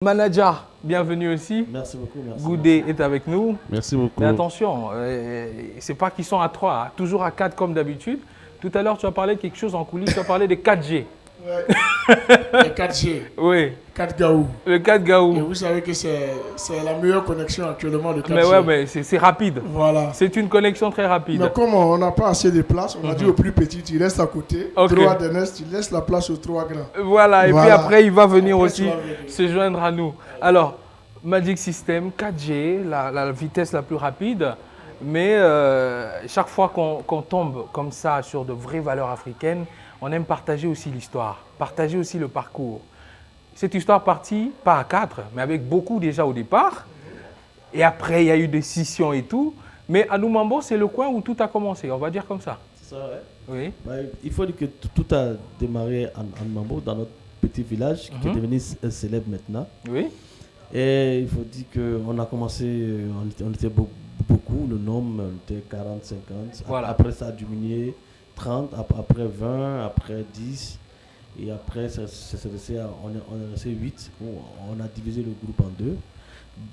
Manager, bienvenue aussi. Merci beaucoup. Merci. Goudé est avec nous. Merci beaucoup. Mais attention, c'est pas qu'ils sont à 3, hein, toujours à 4 comme d'habitude. Tout à l'heure, tu as parlé de quelque chose en coulisses, tu as parlé de 4G. Ouais. Le 4G. Oui. 4 Gaou. Le 4 Gaou. Et vous savez que c'est la meilleure connexion actuellement de 4G. Mais ouais, mais c'est rapide. Voilà. C'est une connexion très rapide. Mais comme on n'a pas assez de place, on a dit au plus petit, tu restes à côté. Ok. 3 d'Ernest, tu laisses la place aux 3 grands. Voilà, et puis Voilà. après, il va venir Après, aussi tu vas venir. se joindre à nous. Alors, Magic System 4G, la vitesse la plus rapide. Mais chaque fois qu'on tombe comme ça sur de vraies valeurs africaines, on aime partager aussi l'histoire, partager aussi le parcours. Cette histoire partie, pas à 4, mais avec beaucoup déjà au départ. Et après, il y a eu des scissions et tout. Mais à Lumambo, c'est le coin où tout a commencé, on va dire comme ça. C'est ça, ouais. Oui. Bah, il faut dire que tout a démarré en Mambo, dans notre petit village, qui est devenu célèbre maintenant. Oui. Et il faut dire qu'on a commencé, on était beaucoup, le nombre, on était 40, 50. Voilà. Après, ça a diminué, 30, après 20, après 10. Et après, on est resté 8. On a divisé le groupe en deux.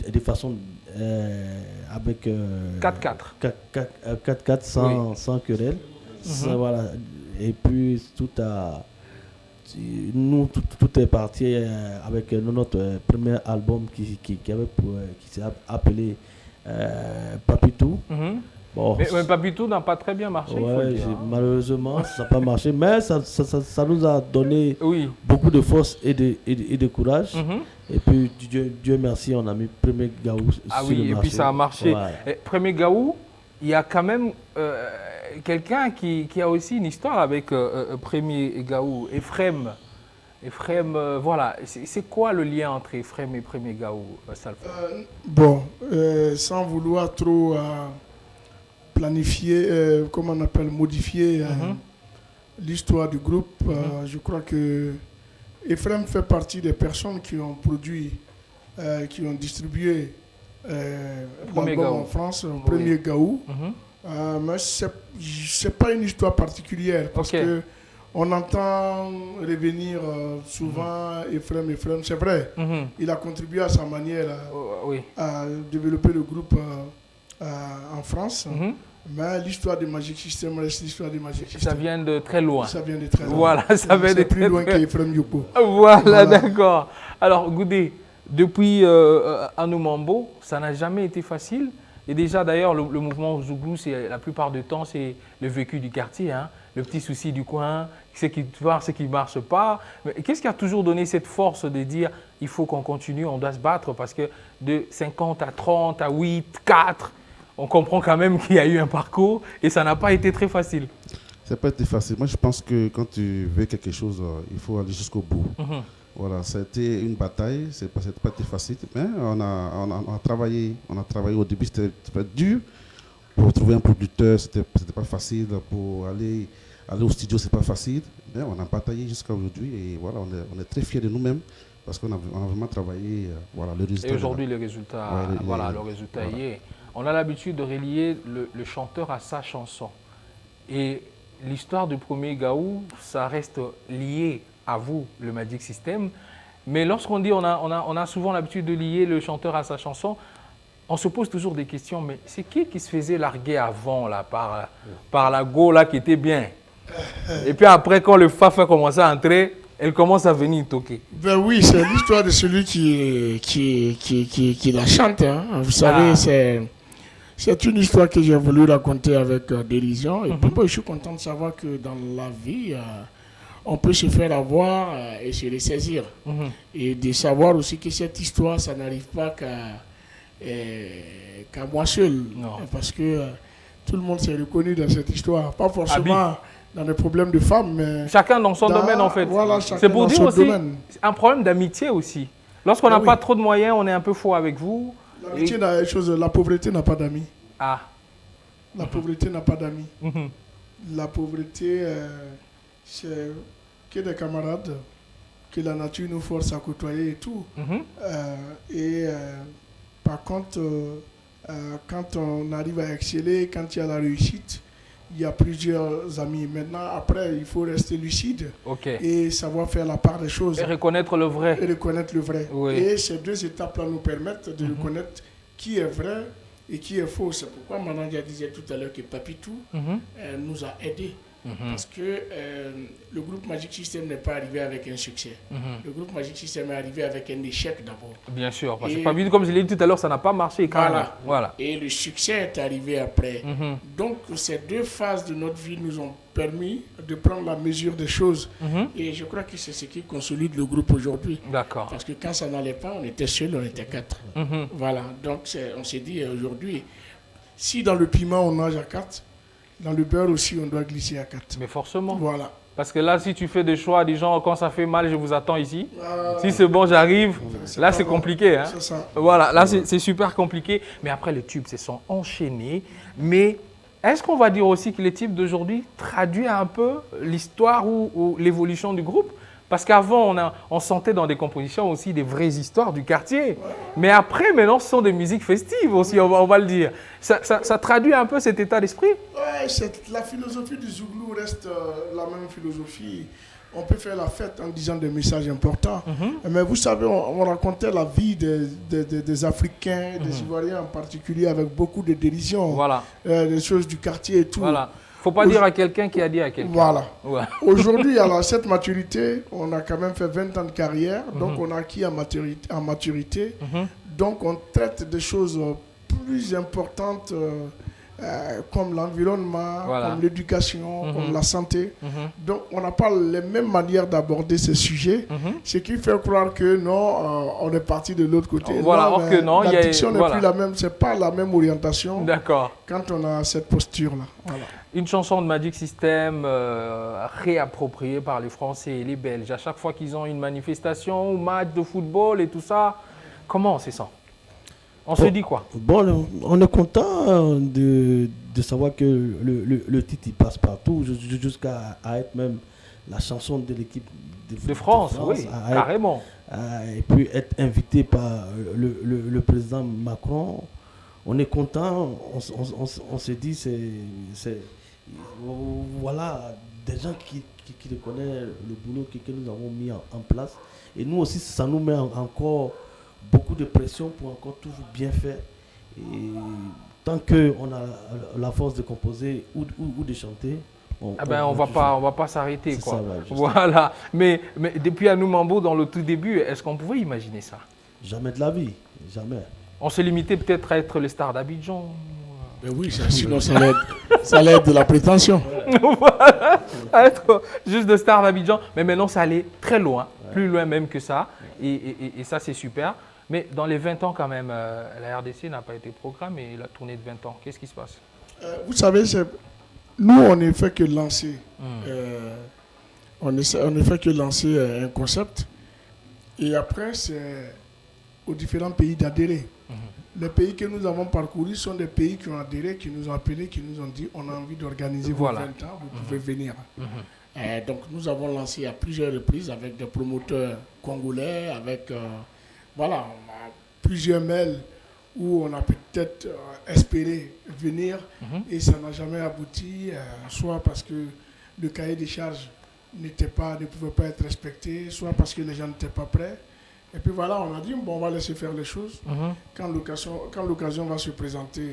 De façon avec 4-4. 4-4 sans querelle. Voilà. Et puis tout est parti avec notre premier album qui s'est appelé Papitou. Bon, Mais Papitou n'a pas très bien marché. Il faut le dire. malheureusement, ça n'a pas marché, mais ça nous a donné Oui. beaucoup de force et de courage. Et puis, Dieu merci, on a mis Premier Gaou Ah sur oui, le et marché. puis ça a marché. Ouais. Et Premier Gaou, il y a quand même quelqu'un qui a aussi une histoire avec Premier Gaou, Ephrem. Ephrem, voilà. C'est quoi le lien entre Ephrem et Premier Gaou, Salfa? Bon, sans vouloir trop planifier, comment on appelle, modifier l'histoire du groupe, je crois que Ephrem fait partie des personnes qui ont produit, qui ont distribué l'album en France, Premier Gaou. Mais c'est pas une histoire particulière parce que on entend revenir souvent Ephrem, c'est vrai. Il a contribué à sa manière à développer le groupe en France. Mais l'histoire de Magic System reste l'histoire de Magic System. Ça vient de très loin. Ça vient de très loin. Voilà, ça vient de plus très loin très qu'Ephrem Yopo. Voilà. D'accord. Alors, Goudé, depuis Anoumambo, ça n'a jamais été facile. Et déjà, d'ailleurs, le mouvement Zouglou, la plupart du temps, c'est le vécu du quartier, hein, le petit souci du coin, ce qui marche, ce qui ne marche pas. Mais qu'est-ce qui a toujours donné cette force de dire il faut qu'on continue, on doit se battre parce que de 50 à 30, à 8, 4, on comprend quand même qu'il y a eu un parcours et ça n'a pas été très facile. Ça n'a pas été facile. Moi, je pense que quand tu veux quelque chose, il faut aller jusqu'au bout. Voilà, ça a été une bataille, ça n'a pas été facile, mais on a travaillé au début, c'était dur. Pour trouver un producteur, c'était pas facile. Pour aller au studio, c'est pas facile. Mais on a bataillé jusqu'à aujourd'hui et voilà, on est très fiers de nous-mêmes parce qu'on a vraiment travaillé. Voilà, le résultat. Et aujourd'hui, le résultat, le résultat y est. On a l'habitude de relier le chanteur à sa chanson. Et l'histoire du Premier Gaou, ça reste lié à vous, le Magic System. Mais lorsqu'on dit on a souvent l'habitude de lier le chanteur à sa chanson, on se pose toujours des questions. Mais c'est qui se faisait larguer avant là, par la go là qui était bien? Et puis après, quand le Faf a commencé à entrer, elle commence à venir toquer. Ben oui, c'est l'histoire de celui qui la chante. Hein. Vous savez, c'est une histoire que j'ai voulu raconter avec dérision. Et puis, je suis content de savoir que dans la vie, on peut se faire avoir et se les saisir. Et de savoir aussi que cette histoire, ça n'arrive pas qu'à moi seul. Non. Parce que tout le monde s'est reconnu dans cette histoire. Pas forcément dans les problèmes de femmes, mais... Chacun dans son domaine, en fait. Voilà, c'est pour dire aussi un problème d'amitié aussi. Lorsqu'on n'a pas trop de moyens, on est un peu faux avec vous. L'amitié, la pauvreté n'a pas d'amis. Ah. La pauvreté n'a pas d'amis. La pauvreté, c'est que des camarades que la nature nous force à côtoyer et tout. Par contre, quand on arrive à exceller, quand il y a la réussite, il y a plusieurs amis. Maintenant, après, il faut rester lucide Ok. et savoir faire la part des choses. Et reconnaître le vrai. Et reconnaître le vrai. Oui. Et ces deux étapes-là nous permettent de reconnaître qui est vrai et qui est faux. C'est pourquoi Manandia disait tout à l'heure que Papitou nous a aidés. Parce que le groupe Magic System n'est pas arrivé avec un succès. Le groupe Magic System est arrivé avec un échec d'abord. Bien sûr, parce que Papitou, comme je l'ai dit tout à l'heure, ça n'a pas marché. Voilà. Et le succès est arrivé après. Donc, ces deux phases de notre vie nous ont permis de prendre la mesure des choses. Et je crois que c'est ce qui consolide le groupe aujourd'hui. D'accord. Parce que quand ça n'allait pas, on était seuls, on était 4. Voilà. Donc, on s'est dit aujourd'hui, si dans le piment on nage à 4, dans le beurre aussi, on doit glisser à 4. Mais forcément. Voilà. Parce que là, si tu fais des choix, des gens, quand ça fait mal, je vous attends ici. Si c'est bon, j'arrive. Là, c'est compliqué. Hein. C'est ça. Voilà, là, c'est super compliqué. Mais après, les tubes se sont enchaînés. Mais est-ce qu'on va dire aussi que les tubes d'aujourd'hui traduisent un peu l'histoire ou l'évolution du groupe? Parce qu'avant, on sentait dans des compositions aussi des vraies histoires du quartier. Mais après, maintenant, ce sont des musiques festives aussi, on va le dire. Ça traduit un peu cet état d'esprit? Ouais, la philosophie du Zouglou reste la même philosophie. On peut faire la fête en disant des messages importants. Mais vous savez, on racontait la vie des Africains, des Ivoiriens en particulier, avec beaucoup de dérision. Voilà. Des choses du quartier et tout. Voilà. Il ne faut pas dire à quelqu'un qui a dit à quelqu'un. Voilà. Ouais. Aujourd'hui, à cette maturité, on a quand même fait 20 ans de carrière, donc on a acquis en maturité. Donc on traite des choses plus importantes comme l'environnement, comme l'éducation, comme la santé. Donc on n'a pas les mêmes manières d'aborder ces sujets, ce qui fait croire que non, on est parti de l'autre côté. Voilà, or que non, la diction n'est plus la même, c'est pas la même orientation. D'accord. Quand on a cette posture-là. Voilà. Une chanson de Magic System réappropriée par les Français et les Belges. À chaque fois qu'ils ont une manifestation ou match de football et tout ça, comment on se sent? On se dit quoi? Bon, on est content de savoir que le titre il passe partout, jusqu'à être même la chanson de l'équipe de France, oui, carrément. Et puis être invité par le président Macron. On est content, on se dit, voilà, des gens qui reconnaissent le boulot que nous avons mis en place. Et nous aussi, ça nous met encore beaucoup de pression pour encore toujours bien faire. Et tant qu'on a la force de composer ou de chanter, on va pas s'arrêter. Quoi. Voilà. Mais depuis Anou Mambo, dans le tout début, est-ce qu'on pouvait imaginer ça? Jamais de la vie, jamais. On se limitait peut-être à être les stars d'Abidjan. Ben oui, sinon ça allait être de la prétention. Voilà, à être juste de stars d'Abidjan. Mais maintenant, ça allait très loin, plus loin même que ça. Et ça, c'est super. Mais dans les 20 ans quand même, la RDC n'a pas été programmée, la tournée de 20 ans. Qu'est-ce qui se passe? Vous savez, nous, on ne fait que lancer. On ne fait que lancer un concept. Et après, c'est aux différents pays d'adhérer. Les pays que nous avons parcourus sont des pays qui ont adhéré, qui nous ont appelés, qui nous ont dit on a envie d'organiser vos 20 ans, vous pouvez venir. Donc nous avons lancé à plusieurs reprises avec des promoteurs congolais, avec plusieurs mails où on a peut-être espéré venir et ça n'a jamais abouti, soit parce que le cahier des charges ne pouvait pas être respecté, soit parce que les gens n'étaient pas prêts. Et puis voilà, on a dit, bon, on va laisser faire les choses. Quand l'occasion va se présenter,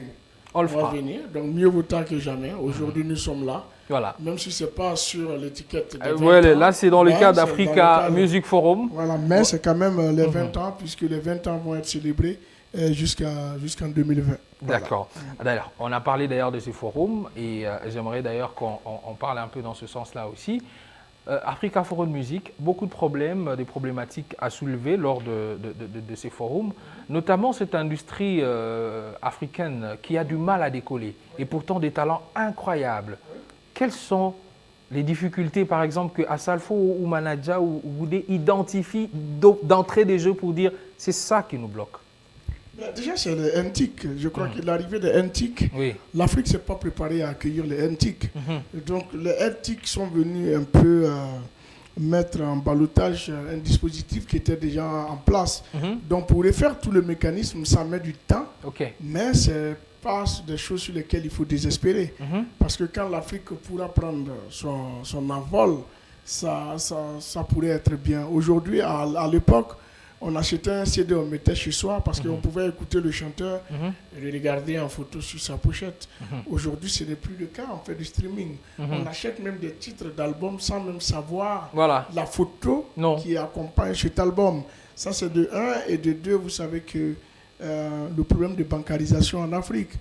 on va venir. Donc mieux vaut tard que jamais. Aujourd'hui, nous sommes là. Voilà. Même si ce n'est pas sur l'étiquette. Là, c'est dans le cadre d'Africa Music Forum. Voilà, mais c'est quand même les 20 ans, puisque les 20 ans vont être célébrés jusqu'en 2020. D'accord. D'ailleurs, on a parlé d'ailleurs de ces forums et j'aimerais d'ailleurs qu'on parle un peu dans ce sens-là aussi. Africa Forum Music, beaucoup de problèmes, des problématiques à soulever lors de ces forums, notamment cette industrie africaine qui a du mal à décoller et pourtant des talents incroyables. Quelles sont les difficultés, par exemple, que Assalfo ou Manadja ou Goudé identifient d'entrée des jeux pour dire c'est ça qui nous bloque? Déjà, c'est les NTIC. Je crois que l'arrivée des NTIC, l'Afrique ne s'est pas préparée à accueillir les NTIC. Donc, les NTIC sont venus un peu mettre en ballottage un dispositif qui était déjà en place. Donc, pour refaire tout le mécanisme, ça met du temps. Ok. Mais c'est pas des choses sur lesquelles il faut désespérer. Parce que quand l'Afrique pourra prendre son envol, ça pourrait être bien. Aujourd'hui, à l'époque, on achetait un CD, on mettait chez soi parce qu'on pouvait écouter le chanteur et le regarder en photo sur sa pochette. Aujourd'hui, ce n'est plus le cas, on fait du streaming. On achète même des titres d'albums sans même savoir la photo qui accompagne cet album. Ça, c'est de 1. Et de 2, vous savez que le problème de bancarisation en Afrique,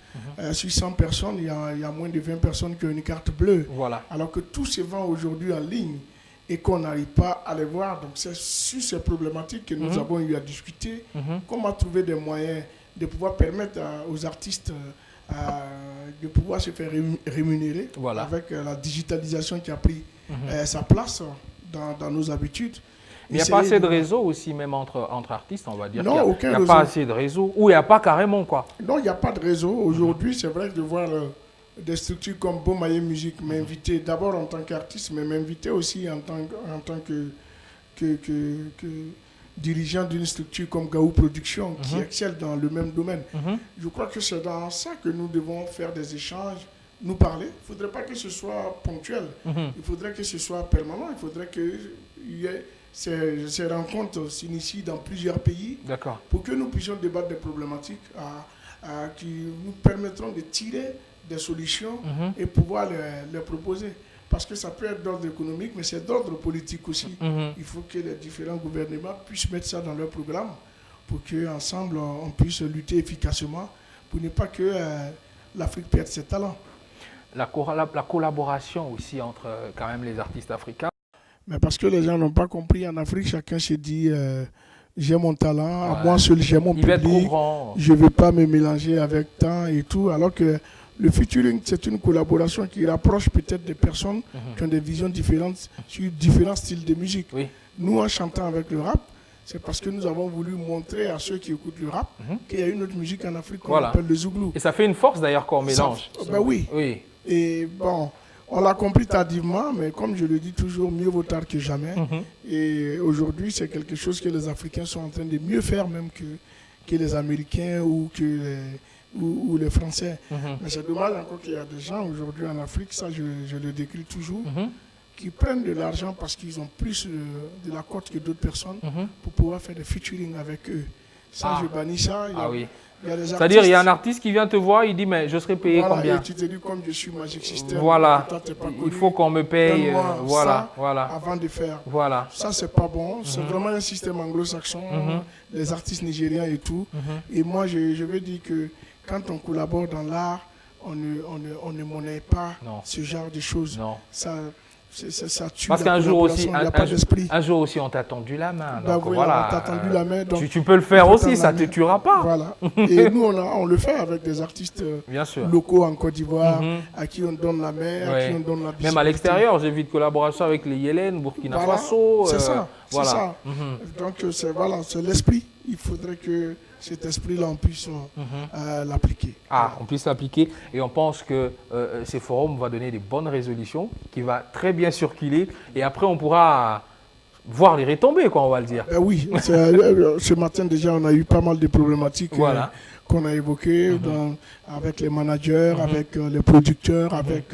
sur 100 personnes, il y a moins de 20 personnes qui ont une carte bleue. Alors que tout se vend aujourd'hui en ligne et qu'on n'arrive pas à les voir. Donc c'est sur ces problématiques que nous avons eu à discuter. Comment trouver des moyens de pouvoir permettre aux artistes de pouvoir se faire rémunérer avec la digitalisation qui a pris sa place dans nos habitudes. Il n'y a pas assez de réseau aussi, même entre artistes, on va dire. Non, il n'y a pas assez de réseau, ou il n'y a pas carrément, quoi. Non, il n'y a pas de réseau. Aujourd'hui, c'est vrai que de voir des structures comme Bomaye Musique m'inviter d'abord en tant qu'artiste, mais m'inviter aussi en tant que dirigeant d'une structure comme Gaou Production, qui excelle dans le même domaine. Je crois que c'est dans ça que nous devons faire des échanges, nous parler. Il ne faudrait pas que ce soit ponctuel. Il faudrait que ce soit permanent. Il faudrait qu'il y ait ces rencontres s'initient dans plusieurs pays pour que nous puissions débattre des problématiques qui nous permettront de tirer des solutions et pouvoir les proposer. Parce que ça peut être d'ordre économique, mais c'est d'ordre politique aussi. Il faut que les différents gouvernements puissent mettre ça dans leur programme pour qu'ensemble, on puisse lutter efficacement pour ne pas que l'Afrique perde ses talents. La collaboration aussi entre quand même les artistes africains. Mais parce que les gens n'ont pas compris, en Afrique, chacun se dit j'ai mon talent, moi seul j'ai mon public, je ne veux pas me mélanger avec tant et tout. Alors que le featuring, c'est une collaboration qui rapproche peut-être des personnes qui ont des visions différentes sur différents styles de musique. Nous, en chantant avec le rap, c'est parce que nous avons voulu montrer à ceux qui écoutent le rap qu'il y a une autre musique en Afrique qu'on appelle le Zouglou. Et ça fait une force d'ailleurs qu'on mélange. Ben oui. Et bon, on l'a compris tardivement, mais comme je le dis toujours, mieux vaut tard que jamais. Et aujourd'hui, c'est quelque chose que les Africains sont en train de mieux faire même que les Américains ou les Français. Mais c'est dommage encore qu'il y a des gens aujourd'hui en Afrique, ça je le décris toujours, qui prennent de l'argent parce qu'ils ont plus de la cote que d'autres personnes pour pouvoir faire des featuring avec eux. Ça, je bannis ça. C'est-à-dire, il y a un artiste qui vient te voir, il dit, mais je serai payé combien? Et tu te dis, comme je suis Magic System, toi, t'es pas connu, il faut qu'on me paye. Avant de faire. Ça, c'est pas bon. C'est vraiment un système anglo-saxon, les artistes nigériens et tout. Et moi, je veux dire que quand on collabore dans l'art, on ne monnaie pas ce genre de choses. Ça tue. Parce qu'un jour aussi, un jour aussi, on t'a tendu la main. Donc, on t'a tendu la main. Donc, tu peux le faire aussi, ça ne te tuera pas. Voilà. Et nous, on le fait avec des artistes locaux en Côte d'Ivoire, à qui on donne la main, à qui on donne la visibilité. Même à l'extérieur, j'ai vu de collaboration avec les Yélènes, Burkina Faso. C'est ça. Donc, c'est l'esprit. Il faudrait que cet esprit-là, on puisse l'appliquer. On puisse l'appliquer. Et on pense que ces forums vont donner des bonnes résolutions qui vont très bien circuler. Et après, on pourra voir les retombées, on va le dire. Oui, ce matin déjà, on a eu pas mal de problématiques qu'on a évoquées avec les managers, avec les producteurs, avec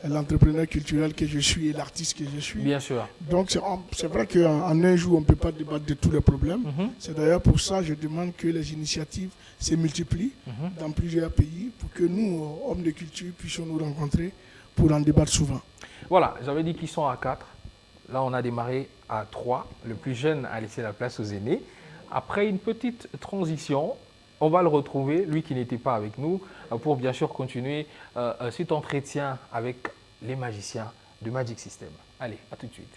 l'entrepreneur culturel que je suis et l'artiste que je suis. Bien sûr. Donc c'est vrai qu'en un jour, on ne peut pas débattre de tous les problèmes. C'est d'ailleurs pour ça que je demande que les initiatives se multiplient dans plusieurs pays pour que nous, hommes de culture, puissions nous rencontrer pour en débattre souvent. Voilà, j'avais dit qu'ils sont à 4. Là, on a démarré à 3. Le plus jeune a laissé la place aux aînés. Après une petite transition, on va le retrouver, lui qui n'était pas avec nous, pour bien sûr continuer cet entretien avec les magiciens de Magic System. Allez, à tout de suite.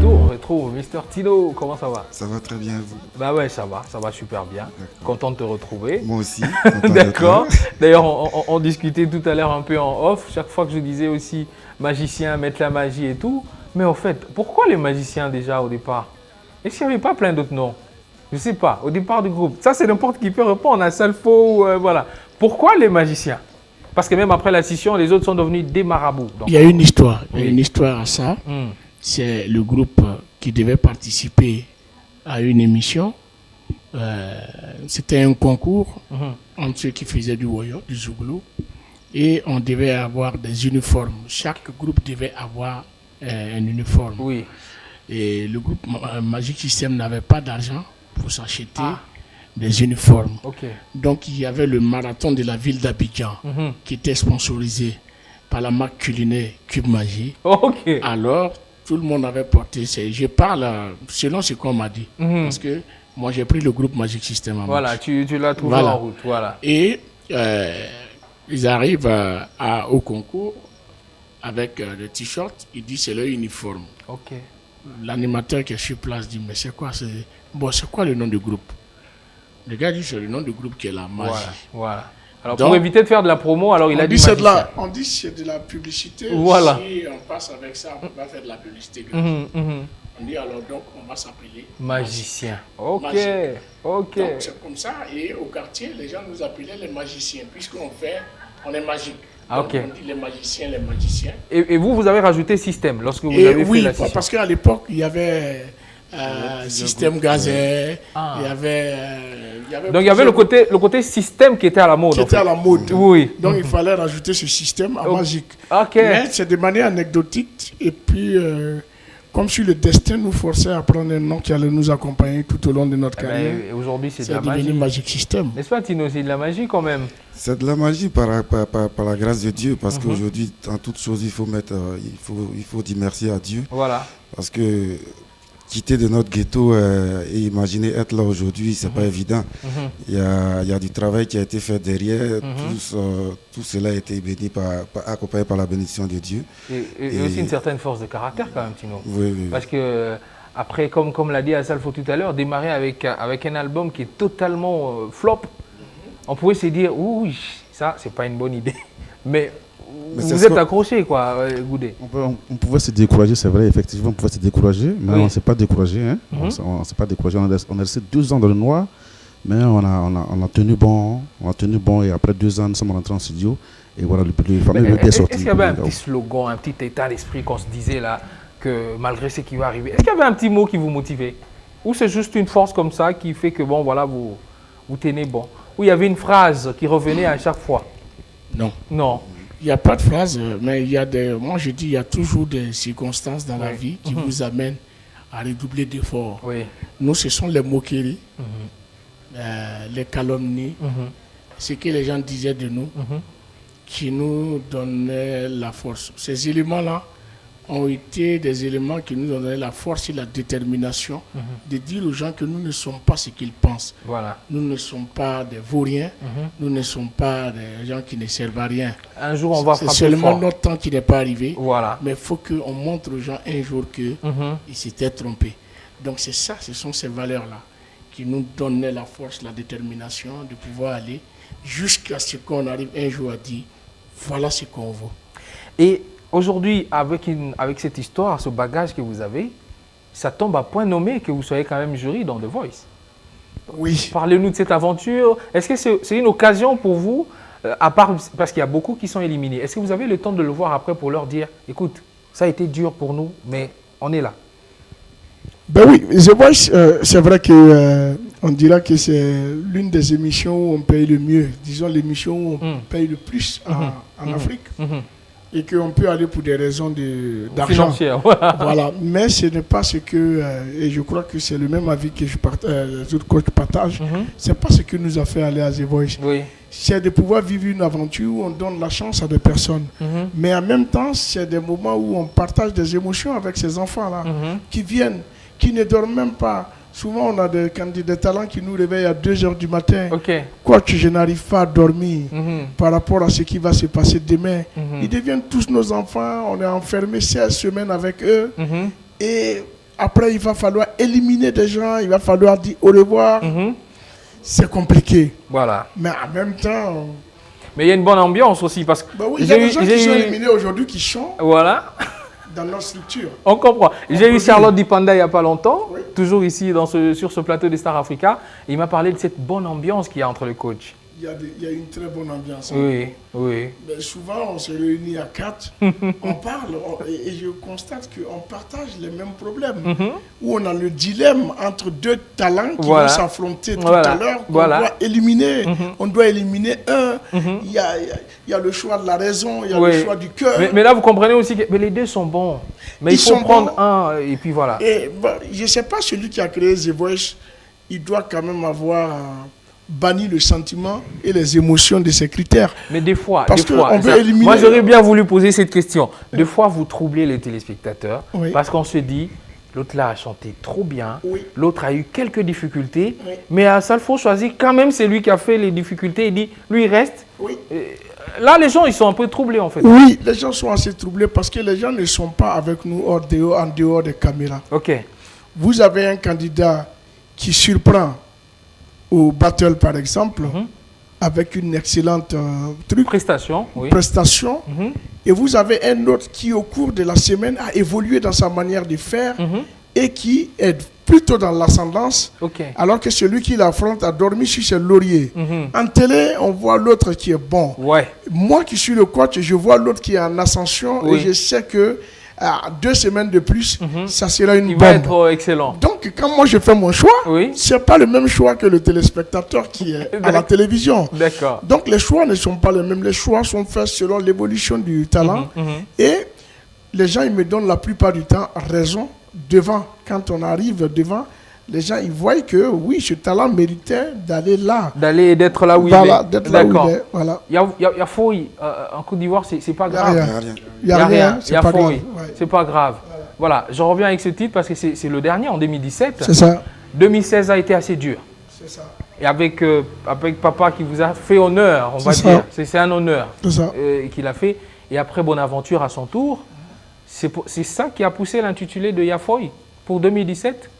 On retrouve Mr Tino, comment ça va? Ça va très bien, vous? Bah ouais, ça va super bien. Content de te retrouver. Moi aussi. D'accord. D'ailleurs, on discutait tout à l'heure un peu en off. Chaque fois que je disais aussi magicien, mettre la magie et tout. Mais en fait, pourquoi les magiciens déjà au départ? Est-ce qu'il n'y avait pas plein d'autres noms? Je ne sais pas, au départ du groupe. Ça, c'est n'importe qui peut répondre à Salfo, voilà. Pourquoi les magiciens? Parce que même après la scission, les autres sont devenus des marabouts. Donc, il y a une histoire, il y a une histoire à ça. c'est le groupe qui devait participer à une émission. C'était un concours entre ceux qui faisaient du Woyo, du Zouglou, et on devait avoir des uniformes. Chaque groupe devait avoir un uniforme. Oui. Et le groupe Magic System n'avait pas d'argent pour s'acheter des uniformes. Ok. Donc il y avait le marathon de la ville d'Abidjan qui était sponsorisé par la marque culinaire Cube Magie. Ok. Alors tout le monde avait porté. Je parle selon ce qu'on m'a dit. Parce que moi j'ai pris le groupe Magic System en Voilà, marche. tu l'as trouvé Voilà. en route. Voilà. Et ils arrivent au concours avec le t-shirt. Il dit c'est leur uniforme. Ok. L'animateur qui est sur place dit mais c'est quoi le nom du groupe? Le gars dit c'est le nom du groupe qui est la magie. Voilà. Alors Donc, pour éviter de faire de la promo, alors il a dit c'est magicien. on dit c'est de la publicité. Voilà. Si on passe avec ça, on va faire de la publicité. On dit alors donc on va s'appeler Magicien. Ok. Magie. Ok. Donc c'est comme ça, et au quartier les gens nous appelaient les magiciens puisqu'on est magique. Ah, Donc, ok. on dit les magiciens, les magiciens. Et vous avez rajouté système lorsque vous Et avez fait oui, la session. parce qu'à l'époque il y avait système gazet, Ah. il y avait Donc il y avait le côté système qui était à la mode. Qui en était fait. à la mode. Oui. Donc il fallait rajouter ce système à Magique. Ok. Mais c'est de manière anecdotique. Et puis, comme si le destin nous forçait à prendre un nom qui allait nous accompagner tout au long de notre Eh ben, carrière, et aujourd'hui c'est de c'est la devenu magie. Magic System. N'est-ce pas Tino? C'est de la magie quand même. C'est de la magie par la grâce de Dieu, parce qu'aujourd'hui, dans toute chose, il faut dire merci à Dieu, Voilà. parce que quitter de notre ghetto et imaginer être là aujourd'hui, c'est pas évident. Il y a du travail qui a été fait derrière, tout cela a été béni accompagné par la bénédiction de Dieu. Et aussi une certaine force de caractère quand même Tino. Oui. Parce que après, comme l'a dit Assalfo tout à l'heure, démarrer avec un album qui est totalement flop, on pourrait se dire, oui, ça, c'est pas une bonne idée. Mais vous êtes accroché, quoi, Goudé. On pouvait se décourager, c'est vrai, effectivement, on pouvait se décourager, mais on ne s'est pas découragé. Hein. On ne s'est pas découragé. On est resté 2 ans dans le noir, mais on a tenu bon. Et après 2 ans, nous sommes rentrés en studio. Et voilà, le fameux EP est sorti. Est-ce qu'il y avait un petit slogan, un petit état d'esprit qu'on se disait là, que malgré ce qui va arriver, est-ce qu'il y avait un petit mot qui vous motivait? Ou c'est juste une force comme ça qui fait que, bon, voilà, vous tenez bon? Ou il y avait une phrase qui revenait à chaque fois? Non. Il n'y a pas de phrase, mais moi je dis il y a toujours des circonstances dans la vie qui vous amènent à redoubler d'efforts. Oui. Nous, ce sont les moqueries, les calomnies, ce que les gens disaient de nous, qui nous donnaient la force. Ces éléments-là ont été des éléments qui nous donnaient la force et la détermination de dire aux gens que nous ne sommes pas ce qu'ils pensent. Voilà. Nous ne sommes pas des vauriens, nous ne sommes pas des gens qui ne servent à rien. Un jour, on va C'est frapper seulement fort. notre temps qui n'est pas arrivé. Voilà. Mais il faut qu'on montre aux gens un jour qu'ils s'étaient trompés. Donc c'est ça, ce sont ces valeurs-là qui nous donnaient la force, la détermination de pouvoir aller jusqu'à ce qu'on arrive un jour à dire, voilà ce qu'on vaut. Et aujourd'hui, avec cette histoire, ce bagage que vous avez, ça tombe à point nommé que vous soyez quand même jury dans The Voice. Oui. Parlez-nous de cette aventure. Est-ce que c'est une occasion pour vous, à part parce qu'il y a beaucoup qui sont éliminés, est-ce que vous avez le temps de le voir après pour leur dire, écoute, ça a été dur pour nous, mais on est là? Ben oui, The Voice, c'est vrai que on dira que c'est l'une des émissions où on paye le mieux. Disons l'émission où on paye le plus en Afrique. Et qu'on peut aller pour des raisons d'argent. Financière, voilà. Voilà. Mais ce n'est pas ce que, et je crois que c'est le même avis que les autres coachs partagent, c'est pas ce qui nous a fait aller à The Voice. Oui. C'est de pouvoir vivre une aventure où on donne la chance à des personnes. Mais en même temps, c'est des moments où on partage des émotions avec ces enfants-là qui viennent, qui ne dorment même pas. Souvent, on a des talents qui nous réveillent à 2 h du matin. Ok. Quoique je n'arrive pas à dormir par rapport à ce qui va se passer demain. Ils deviennent tous nos enfants. On est enfermés 16 semaines avec eux. Et après, il va falloir éliminer des gens. Il va falloir dire au revoir. C'est compliqué. Voilà. Mais en même temps... Mais il y a une bonne ambiance aussi parce que... Bah oui, il y a des gens qui sont éliminés aujourd'hui qui chantent Voilà. dans notre structure. On comprend. J'ai eu Charlotte Dipanda il n'y a pas longtemps, toujours ici sur ce plateau des Stars Africa. Il m'a parlé de cette bonne ambiance qu'il y a entre les coachs. il y a une très bonne ambiance. Oui, oui. Mais souvent, on se réunit à 4, on parle, et je constate qu'on partage les mêmes problèmes. Où on a le dilemme entre deux talents qui vont s'affronter tout à l'heure, qu'on doit éliminer. On doit éliminer un. Il y a le choix de la raison, il y a le choix du cœur. Mais là, vous comprenez aussi que les deux sont bons. Mais il faut prendre un, et puis voilà. Et, je ne sais pas, celui qui a créé The Voice, il doit quand même avoir banni le sentiment et les émotions de ces critères. Mais des fois, on veut éliminer... Moi, j'aurais bien voulu poser cette question. Des fois, vous troublez les téléspectateurs parce qu'on se dit, l'autre là a chanté trop bien, l'autre a eu quelques difficultés, mais Salfo choisit quand même celui qui a fait les difficultés et dit, lui, il reste. Là, les gens, ils sont un peu troublés, en fait. Oui, les gens sont assez troublés parce que les gens ne sont pas avec nous en dehors des caméras. OK. Vous avez un candidat qui surprend au battle, par exemple, avec une excellente prestation. Et vous avez un autre qui, au cours de la semaine, a évolué dans sa manière de faire et qui est plutôt dans l'ascendance, alors que celui qui l'affronte a dormi sur ses lauriers. En télé, on voit l'autre qui est bon. Moi qui suis le coach, je vois l'autre qui est en ascension et je sais que 2 semaines de plus, ça sera une bombe. Il va être excellent. Donc, quand moi je fais mon choix, ce n'est pas le même choix que le téléspectateur qui est à la télévision. D'accord. Donc, les choix ne sont pas les mêmes. Les choix sont faits selon l'évolution du talent. Et les gens, ils me donnent la plupart du temps raison devant. Quand on arrive devant, les gens, ils voient que oui, ce talent méritait d'aller là. D'être là où il est. D'être là où il est. Voilà. Il y a fouille. En Côte d'Ivoire, c'est pas grave. Il n'y a rien. Il y a fouille. C'est pas grave. Voilà, je reviens avec ce titre parce que c'est le dernier en 2017. C'est ça. 2016 a été assez dur. C'est ça. Et avec papa qui vous a fait honneur, on va dire. C'est un honneur qu'il a fait. Et après Bonaventure à son tour, c'est ça qui a poussé l'intitulé de Yafoy pour 2017.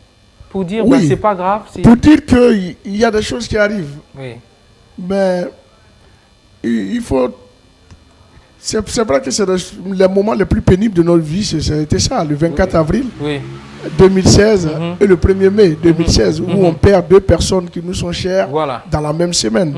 Pour dire, c'est pas grave. Pour dire qu'il y a des choses qui arrivent. Oui. Mais il faut... C'est vrai que c'est les moments les plus pénibles de notre vie. C'était ça, le 24 avril 2016 et le 1er mai 2016, où on perd 2 personnes qui nous sont chères dans la même semaine.